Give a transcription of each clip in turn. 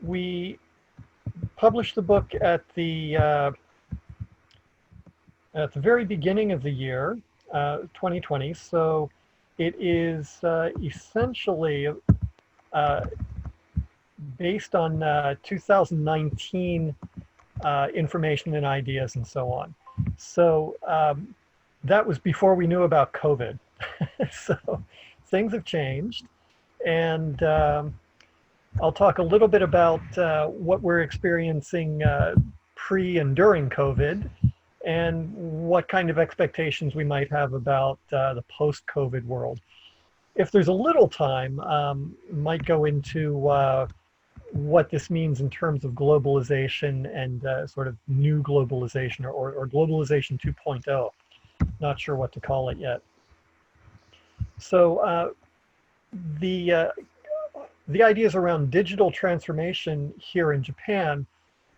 we published the book at the very beginning of the year, 2020. So it is essentially based on 2019 information and ideas and so on. So that was before we knew about COVID. So things have changed. And I'll talk a little bit about what we're experiencing pre and during COVID, and what kind of expectations we might have about the post-COVID world. If there's a little time, might go into what this means in terms of globalization and sort of new globalization or globalization 2.0. Not sure what to call it yet. So the ideas around digital transformation here in Japan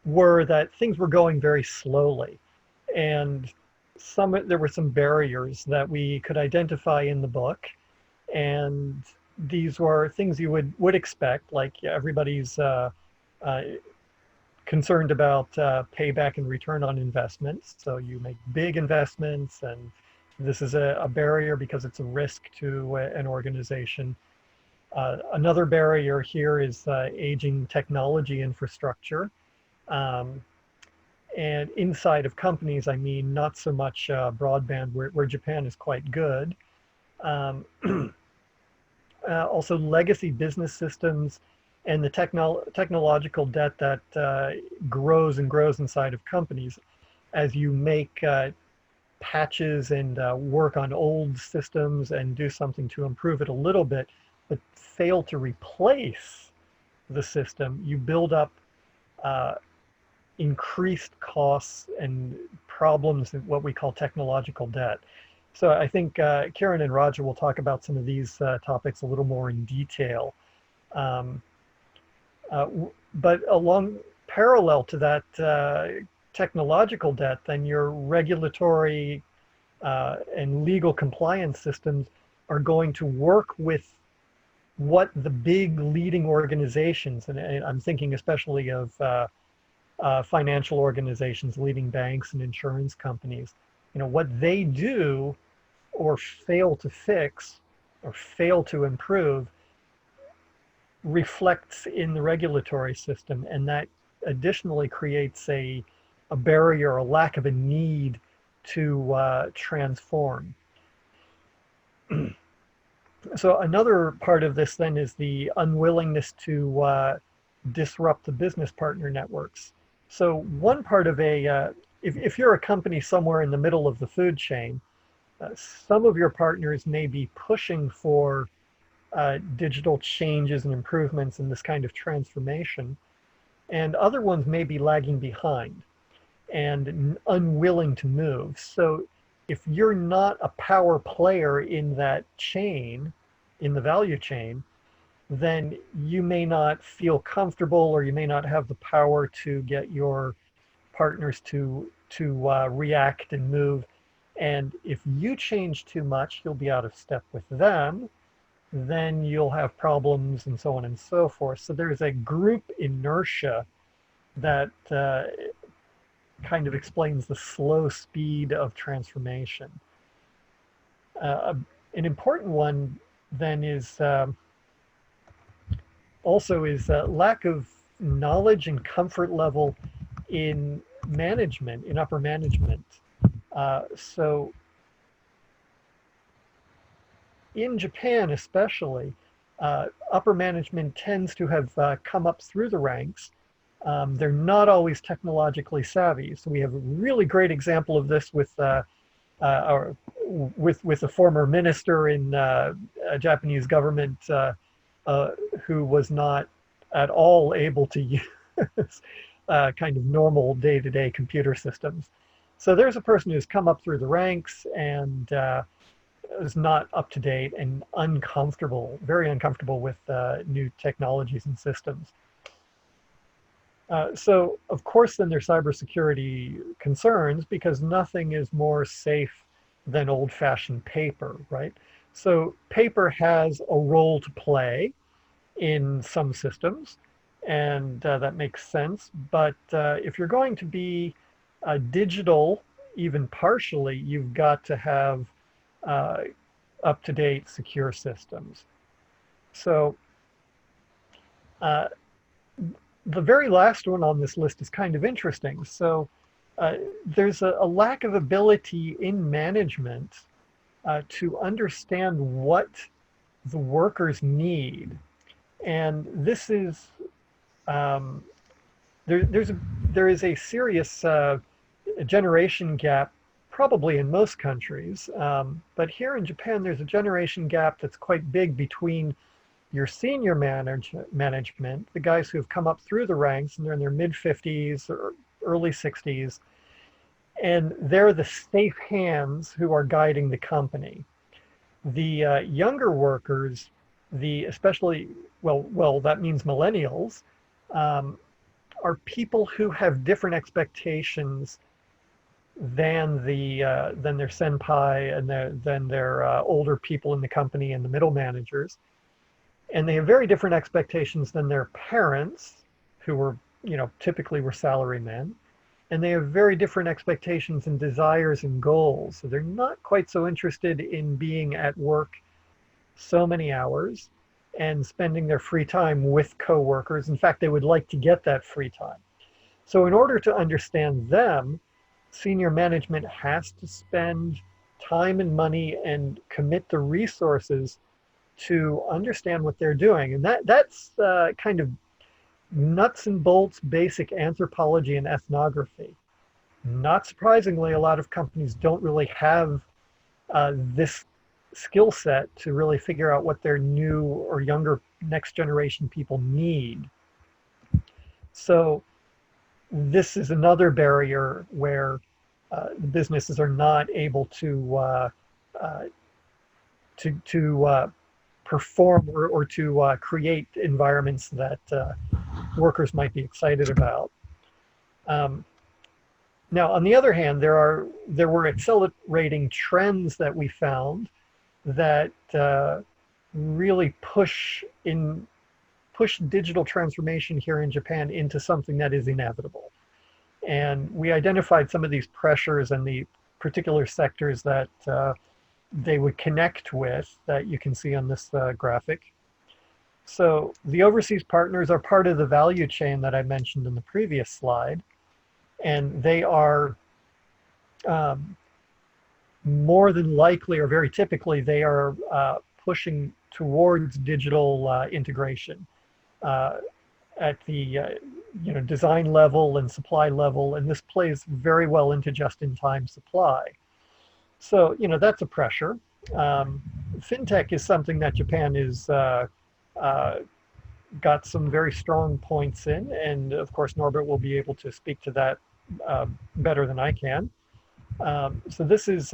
were that things were going very slowly, and there were some barriers that we could identify in the book, and these were things you would expect, like everybody's concerned about payback and return on investments. So you make big investments, and this is a barrier because it's a risk to an organization. Another barrier here is aging technology infrastructure. And inside of companies, I mean, not so much broadband, where Japan is quite good. Also legacy business systems and the technological debt that grows and grows inside of companies as you make patches and work on old systems and do something to improve it a little bit, but fail to replace the system. You build up increased costs and problems, what we call technological debt. So I think Kieran and Roger will talk about some of these topics a little more in detail. But along parallel to that technological debt, then your regulatory and legal compliance systems are going to work with what the big leading organizations, and I'm thinking especially of financial organizations, leading banks and insurance companies, what they do or fail to fix or fail to improve reflects in the regulatory system, and that additionally creates a barrier, a lack of a need to transform. So another part of this then is the unwillingness to disrupt the business partner networks. So one part of if you're a company somewhere in the middle of the food chain, some of your partners may be pushing for digital changes and improvements in this kind of transformation, and other ones may be lagging behind and unwilling to move. So if you're not a power player in that chain, in the value chain, then you may not feel comfortable, or you may not have the power to get your partners to react and move. And if you change too much, you'll be out of step with them, then you'll have problems and so on and so forth. So there's a group inertia that kind of explains the slow speed of transformation. An important one then is also lack of knowledge and comfort level in management, in upper management. So in Japan especially, upper management tends to have come up through the ranks. They're not always technologically savvy. So we have a really great example of this with a former minister in a Japanese government who was not at all able to use kind of normal day-to-day computer systems. So there's a person who's come up through the ranks and is not up to date and uncomfortable, very uncomfortable with new technologies and systems. So of course then there's cybersecurity concerns, because nothing is more safe than old-fashioned paper, right? So paper has a role to play in some systems, and that makes sense. But if you're going to be digital, even partially, you've got to have uh, up-to-date secure systems. So uh, the very last one on this list is kind of interesting. So uh, there's a lack of ability in management to understand what the workers need. And this is, um, there is a serious generation gap probably in most countries. But here in Japan, there's a generation gap that's quite big between your senior management, the guys who have come up through the ranks and they're in their mid 50s or early 60s, and they're the safe hands who are guiding the company. The younger workers, the especially that means millennials, um, are people who have different expectations than their senpai and than their older people in the company and the middle managers, and they have very different expectations than their parents, who were typically were salarymen, and they have very different expectations and desires and goals. So they're not quite so interested in being at work so many hours and spending their free time with coworkers. In fact, they would like to get that free time. So in order to understand them, senior management has to spend time and money and commit the resources to understand what they're doing. And that's kind of nuts and bolts basic anthropology and ethnography. Not surprisingly, a lot of companies don't really have this skill set to really figure out what their new or younger next generation people need. So this is another barrier where the businesses are not able uh, to perform or to create environments that workers might be excited about. Um, Now, on the other hand, there were accelerating trends that we found that really push digital transformation here in Japan into something that is inevitable. And we identified some of these pressures and the particular sectors that they would connect with that you can see on this graphic. So the overseas partners are part of the value chain that I mentioned in the previous slide, and they are more than likely, or very typically, they are pushing towards digital integration at the design level and supply level, and this plays very well into just-in-time supply. So that's a pressure. FinTech is something that Japan is got some very strong points in, and of course Norbert will be able to speak to that better than I can. So this is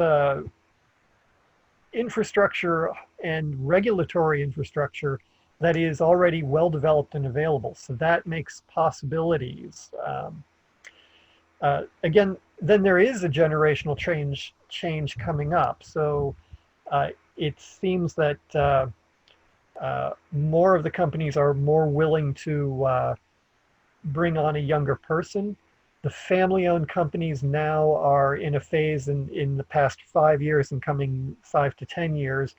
infrastructure and regulatory infrastructure that is already well developed and available. So that makes possibilities. Again, then there is a generational change coming up. So it seems that more of the companies are more willing to bring on a younger person. The family-owned companies now are in a phase in the past 5 years and coming 5 to 10 years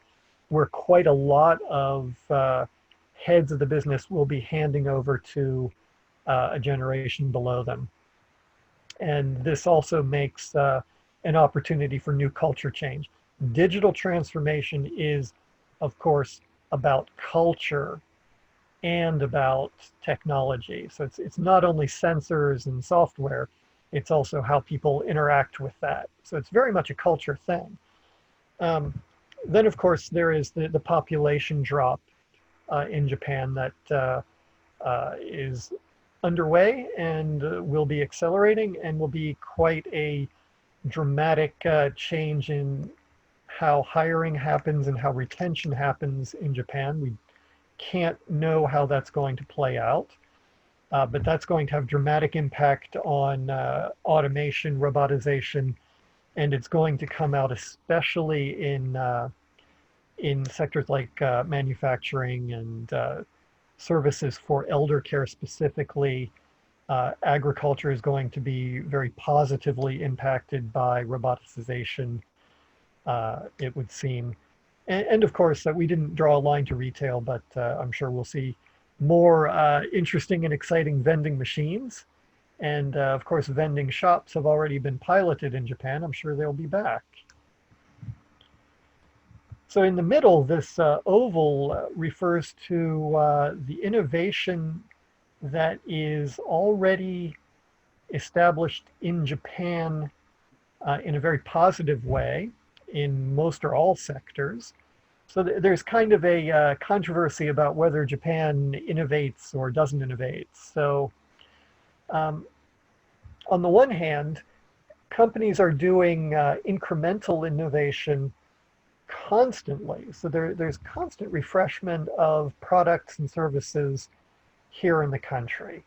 where quite a lot of heads of the business will be handing over to a generation below them. And this also makes an opportunity for new culture change. Digital transformation is, of course, about culture and about technology. So it's not only sensors and software, it's also how people interact with that. So it's very much a culture thing. Then, of course, there is the population drop in Japan that is underway and will be accelerating and will be quite a dramatic change in how hiring happens and how retention happens in Japan. We can't know how that's going to play out, but that's going to have dramatic impact on automation, robotization, and it's going to come out especially in sectors like manufacturing and services for elder care specifically. Agriculture is going to be very positively impacted by roboticization, it would seem. And of course, we didn't draw a line to retail, but I'm sure we'll see more interesting and exciting vending machines. And of course, vending shops have already been piloted in Japan. I'm sure they'll be back. So in the middle, this oval refers to the innovation that is already established in Japan in a very positive way in most or all sectors. So there's kind of a controversy about whether Japan innovates or doesn't innovate. So on the one hand, companies are doing incremental innovation constantly. So there's constant refreshment of products and services here in the country.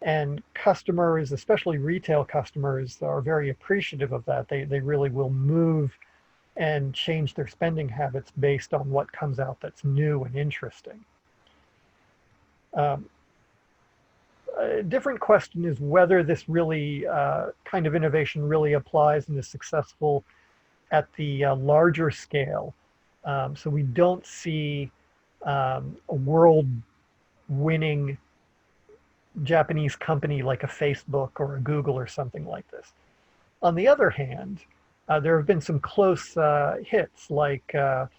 And customers, especially retail customers, are very appreciative of that. They really will move and change their spending habits based on what comes out that's new and interesting. A different question is whether this really kind of innovation really applies and is successful at the larger scale. So we don't see a world-winning Japanese company like a Facebook or a Google or something like this. On the other hand, there have been some close hits like what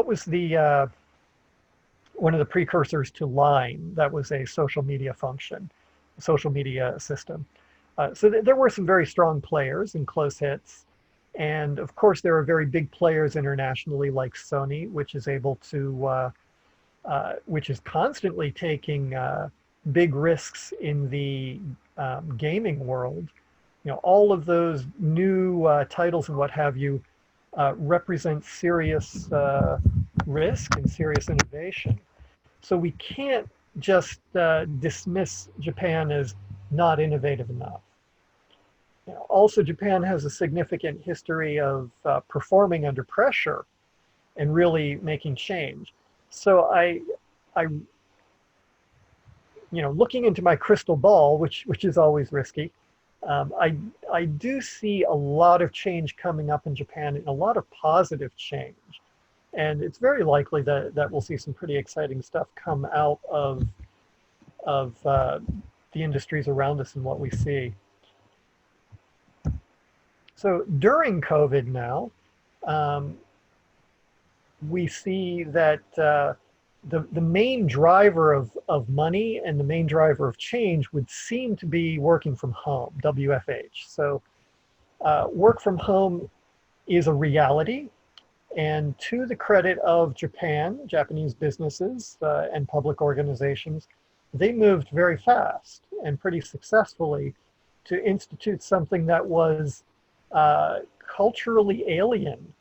was the one of the precursors to Line? That was a social media function, social media system. So there were some very strong players and close hits. And of course, there are very big players internationally like Sony, which is able to, which is constantly taking big risks in the gaming world. You know, all of those new titles and what have you represent serious risk and serious innovation. So we can't just dismiss Japan as not innovative enough. You know, also, Japan has a significant history of performing under pressure and really making change. So I, you know, looking into my crystal ball, which is always risky, I do see a lot of change coming up in Japan, and a lot of positive change. And it's very likely that we'll see some pretty exciting stuff come out of the industries around us and what we see. So during COVID now, we see that the main driver of money and the main driver of change would seem to be working from home, WFH. So work from home is a reality. And to the credit of Japan, Japanese businesses and public organizations, they moved very fast and pretty successfully to institute something that was culturally alien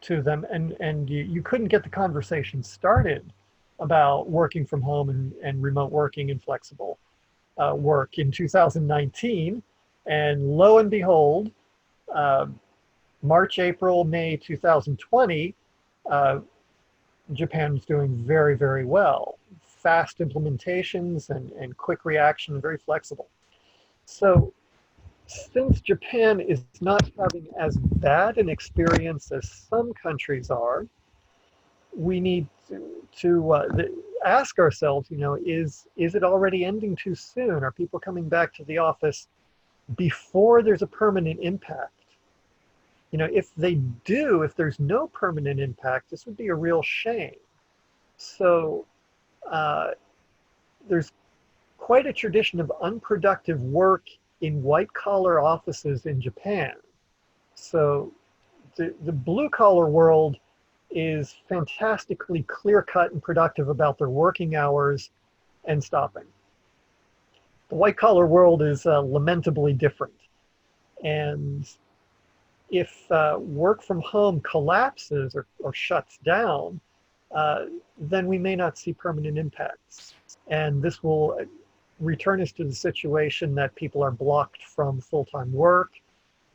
to them, and you couldn't get the conversation started about working from home and remote working and flexible work in 2019. And lo and behold, March, April, May 2020, Japan's doing very, very well. Fast implementations and quick reaction, very flexible. So since Japan is not having as bad an experience as some countries are, we need to ask ourselves, you know, is it already ending too soon? Are people coming back to the office before there's a permanent impact? You know, if they do, if there's no permanent impact, this would be a real shame. So there's quite a tradition of unproductive work in white-collar offices in Japan. So the blue-collar world is fantastically clear-cut and productive about their working hours and stopping. The white-collar world is lamentably different. And if work from home collapses or shuts down, then we may not see permanent impacts. And this will return us to the situation that people are blocked from full-time work,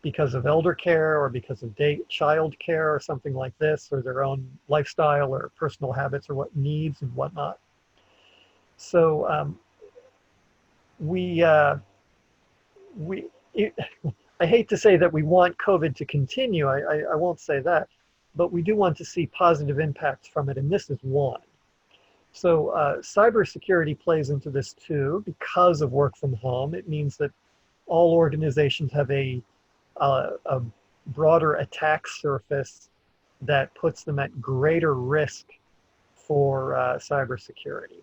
because of elder care or because of child care or something like this, or their own lifestyle or personal habits or what needs and whatnot. So we I hate to say that we want COVID to continue. I won't say that, but we do want to see positive impacts from it, and this is one. So cybersecurity plays into this too because of work from home. It means that all organizations have a broader attack surface that puts them at greater risk for cybersecurity.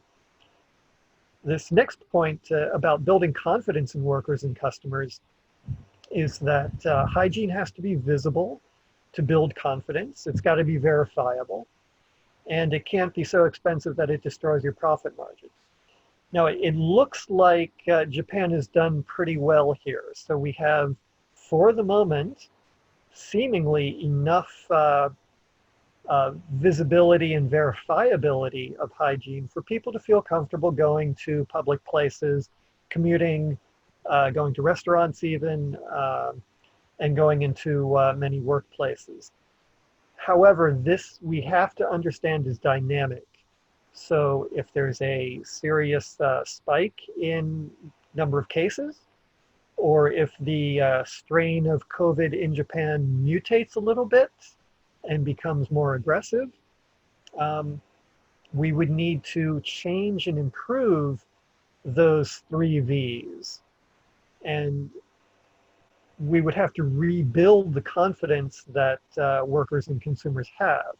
This next point about building confidence in workers and customers is that hygiene has to be visible to build confidence. It's got to be verifiable, and it can't be so expensive that it destroys your profit margins. Now, it looks like Japan has done pretty well here. So we have, for the moment, seemingly enough visibility and verifiability of hygiene for people to feel comfortable going to public places, commuting, going to restaurants even, and going into many workplaces. However, this we have to understand is dynamic. So if there's a serious spike in number of cases, or if the strain of COVID in Japan mutates a little bit and becomes more aggressive, we would need to change and improve those 3 V's. And we would have to rebuild the confidence that workers and consumers have.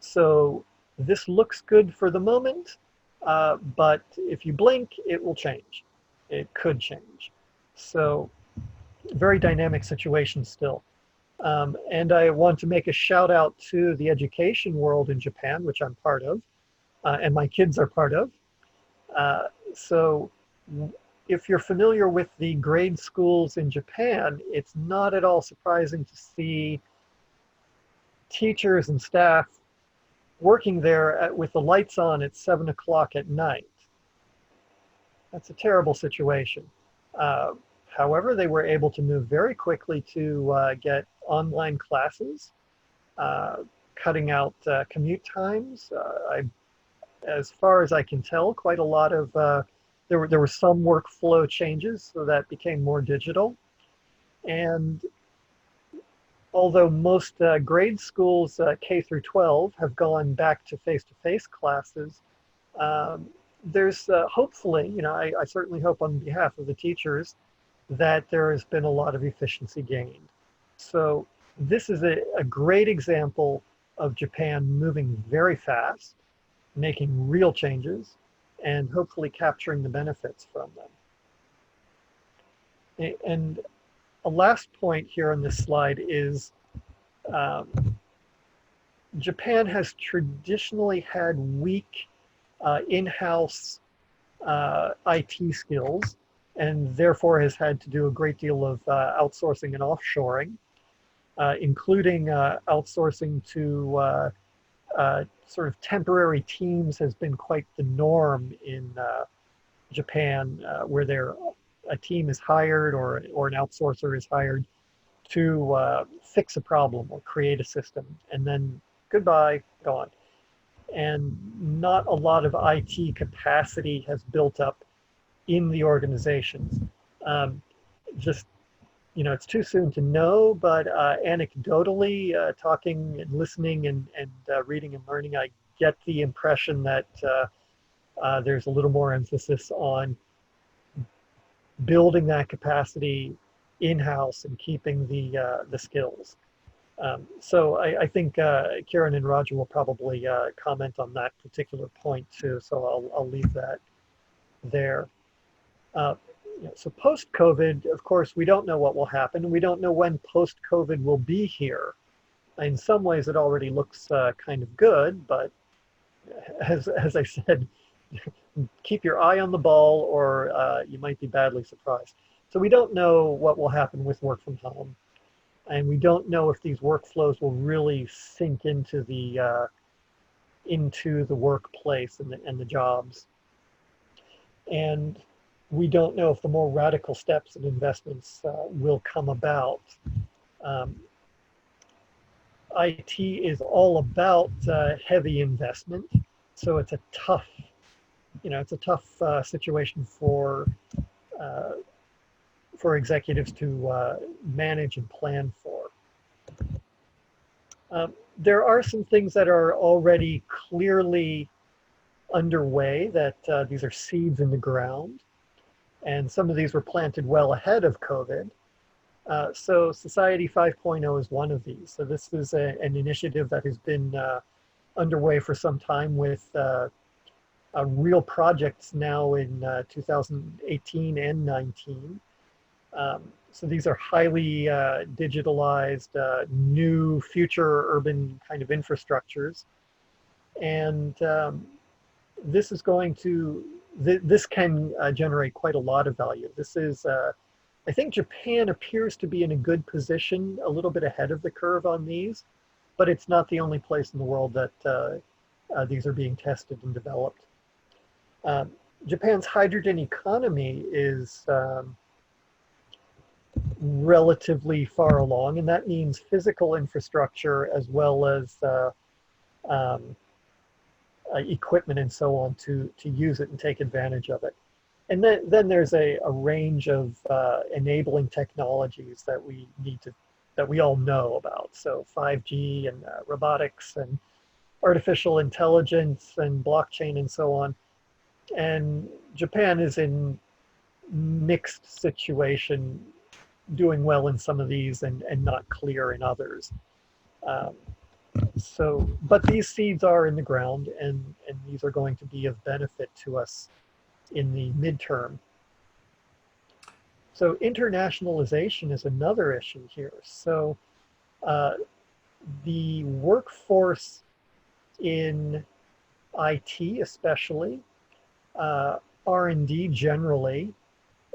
So this looks good for the moment, but if you blink, it will change. It could change. So very dynamic situation still. And I want to make a shout out to the education world in Japan, which I'm part of, and my kids are part of. So if you're familiar with the grade schools in Japan, it's not at all surprising to see teachers and staff working there with the lights on at 7 o'clock at night. That's a terrible situation. However, they were able to move very quickly to get online classes, cutting out commute times. As far as I can tell, quite a lot of, there were some workflow changes, so that became more digital. And although most grade schools, K through 12, have gone back to face-to-face classes, there's hopefully, I certainly hope on behalf of the teachers that there has been a lot of efficiency gained. So this is a great example of Japan moving very fast, making real changes, and hopefully capturing the benefits from them. And a last point here on this slide is Japan has traditionally had weak in-house IT skills, and therefore has had to do a great deal of outsourcing and offshoring, including outsourcing to sort of temporary teams has been quite the norm in Japan, where a team is hired or an outsourcer is hired to fix a problem or create a system, and then goodbye, gone. And not a lot of IT capacity has built up in the organizations. Just, it's too soon to know, but anecdotally, talking and listening and reading and learning, I get the impression that there's a little more emphasis on building that capacity in-house and keeping the skills. So I think Kieran and Roger will probably comment on that particular point too, so I'll leave that there. So post-COVID, of course, we don't know what will happen. We don't know when post-COVID will be here. In some ways, it already looks kind of good, but as I said, keep your eye on the ball or you might be badly surprised. So we don't know what will happen with work from home. And we don't know if these workflows will really sink into the workplace and the jobs. And we don't know if the more radical steps and investments will come about. Um, IT is all about heavy investment, so it's a tough, it's a tough situation uh, for executives to manage and plan for. There are some things that are already clearly underway that these are seeds in the ground, and some of these were planted well ahead of COVID. So Society 5.0 is one of these. So this is an initiative that has been underway for some time with real projects now in 2018 and 19. So these are highly digitalized, new future urban kind of infrastructures. And this is going to, this can generate quite a lot of value. This is, I think Japan appears to be in a good position, a little bit ahead of the curve on these, but it's not the only place in the world that these are being tested and developed. Japan's hydrogen economy is relatively far along, and that means physical infrastructure as well as equipment and so on to use it and take advantage of it. And then there's a range of enabling technologies that we all know about. So 5G and robotics and artificial intelligence and blockchain and so on. And Japan is in mixed situation, doing well in some of these and not clear in others. But these seeds are in the ground, and these are going to be of benefit to us in the midterm. So internationalization is another issue here. So the workforce in IT especially, R&D generally,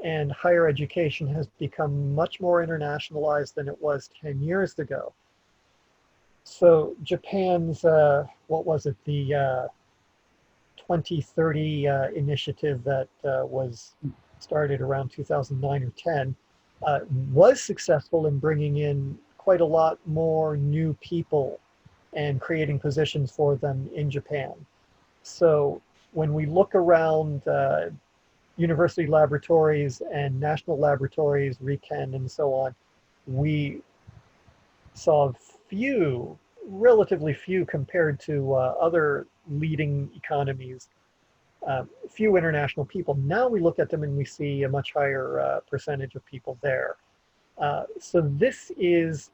and higher education has become much more internationalized than it was 10 years ago. So Japan's, what was it, the 2030 initiative that was started around 2009 or 10 was successful in bringing in quite a lot more new people and creating positions for them in Japan. So when we look around university laboratories and national laboratories, Riken and so on, we saw relatively few compared to other leading economies, few international people. Now we look at them and we see a much higher percentage of people there. So this is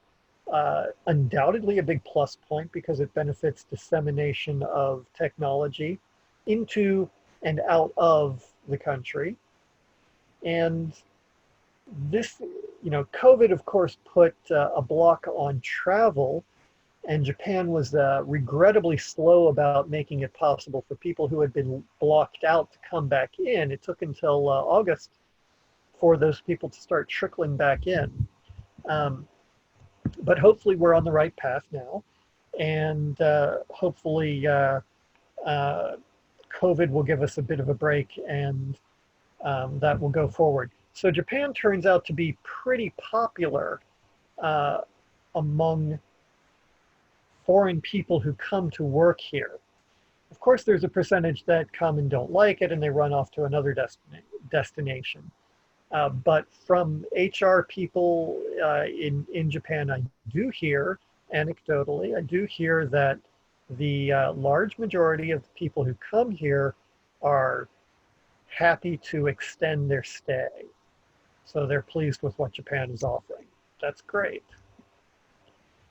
undoubtedly a big plus point because it benefits dissemination of technology into and out of the country. And this, COVID of course put a block on travel, and Japan was regrettably slow about making it possible for people who had been blocked out to come back in. It took until August for those people to start trickling back in. But hopefully we're on the right path now, and hopefully COVID will give us a bit of a break, and that will go forward. So Japan turns out to be pretty popular among foreign people who come to work here. Of course, there's a percentage that come and don't like it and they run off to another destination. But from HR people in Japan, I do hear, anecdotally, I do hear that the large majority of the people who come here are happy to extend their stay. So they're pleased with what Japan is offering. That's great.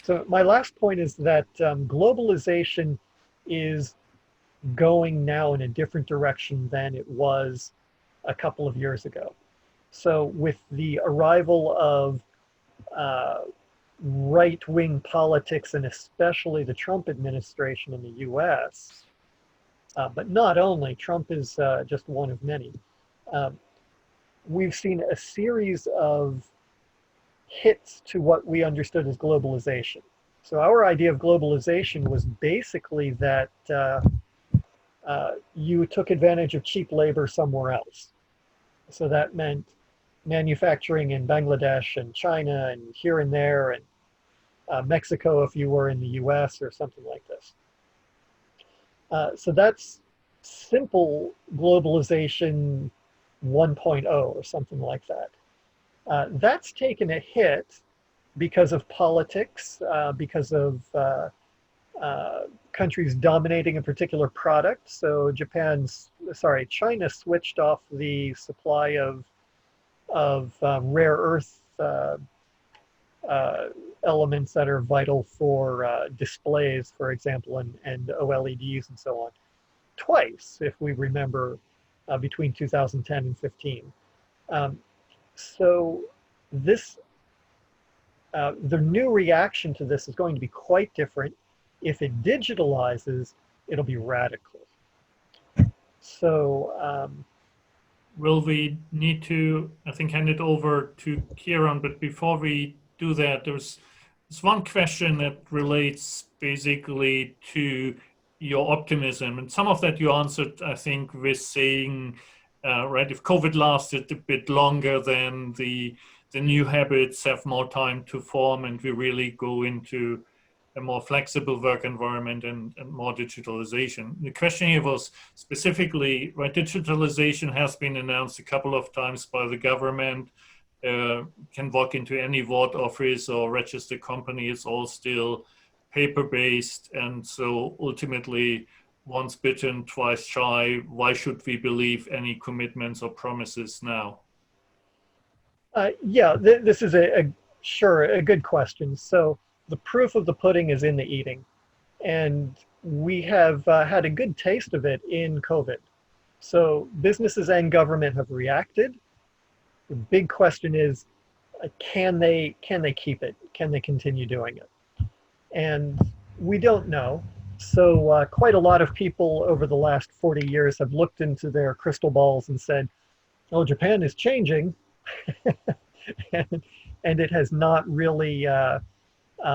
So my last point is that globalization is going now in a different direction than it was a couple of years ago. So with the arrival of right-wing politics, and especially the Trump administration in the US, but not only, Trump is just one of many, we've seen a series of hits to what we understood as globalization. So our idea of globalization was basically that you took advantage of cheap labor somewhere else. So that meant manufacturing in Bangladesh and China and here and there, and Mexico if you were in the US or something like this. So that's simple globalization 1.0 or something like that. That's taken a hit because of politics, because of countries dominating a particular product. So China switched off the supply of rare earth elements that are vital for displays, for example, and OLEDs and so on, twice, if we remember, between 2010 and 15. So this, the new reaction to this is going to be quite different. If it digitalizes, it'll be radical. So will we need to, I think, hand it over to Kieran, but before we do that, there's one question that relates basically to your optimism, and some of that you answered, I think, with saying, right, if COVID lasted a bit longer, then the new habits have more time to form, and we really go into a more flexible work environment and more digitalization. The question here was specifically, right, digitalization has been announced a couple of times by the government, can walk into any ward office or registered company, it's all still paper-based, and so ultimately, once bitten, twice shy. Why should we believe any commitments or promises now? Yeah, this is sure a good question. So the proof of the pudding is in the eating, and we have had a good taste of it in COVID. So businesses and government have reacted. The big question is, can they keep it? Can they continue doing it? And we don't know. So quite a lot of people over the last 40 years have looked into their crystal balls and said, oh, Japan is changing. and it has not really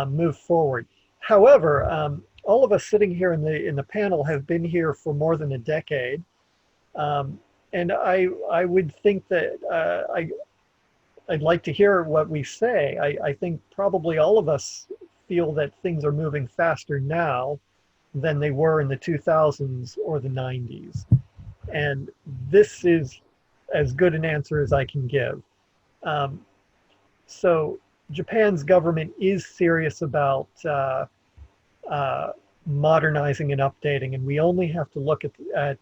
moved forward. However, all of us sitting here in the panel have been here for more than a decade. And I would think that I'd like to hear what we say. I think probably all of us feel that things are moving faster now than they were in the 2000s or the 90s. And this is as good an answer as I can give. So Japan's government is serious about modernizing and updating, and we only have to look at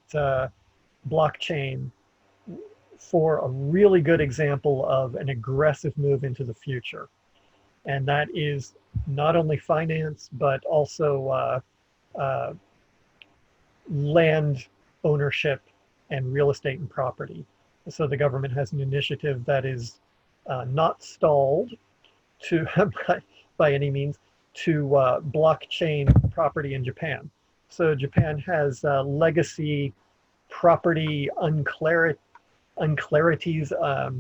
blockchain for a really good example of an aggressive move into the future. And that is not only finance, but also land ownership and real estate and property. So the government has an initiative that is not stalled to by any means to blockchain property in Japan. So Japan has legacy property unclarities,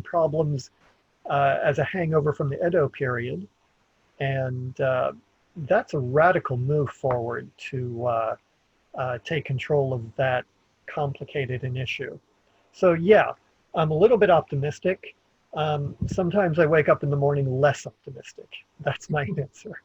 problems as a hangover from the Edo period. And that's a radical move forward to take control of that complicated an issue. So yeah, I'm a little bit optimistic. Sometimes I wake up in the morning less optimistic. That's my answer.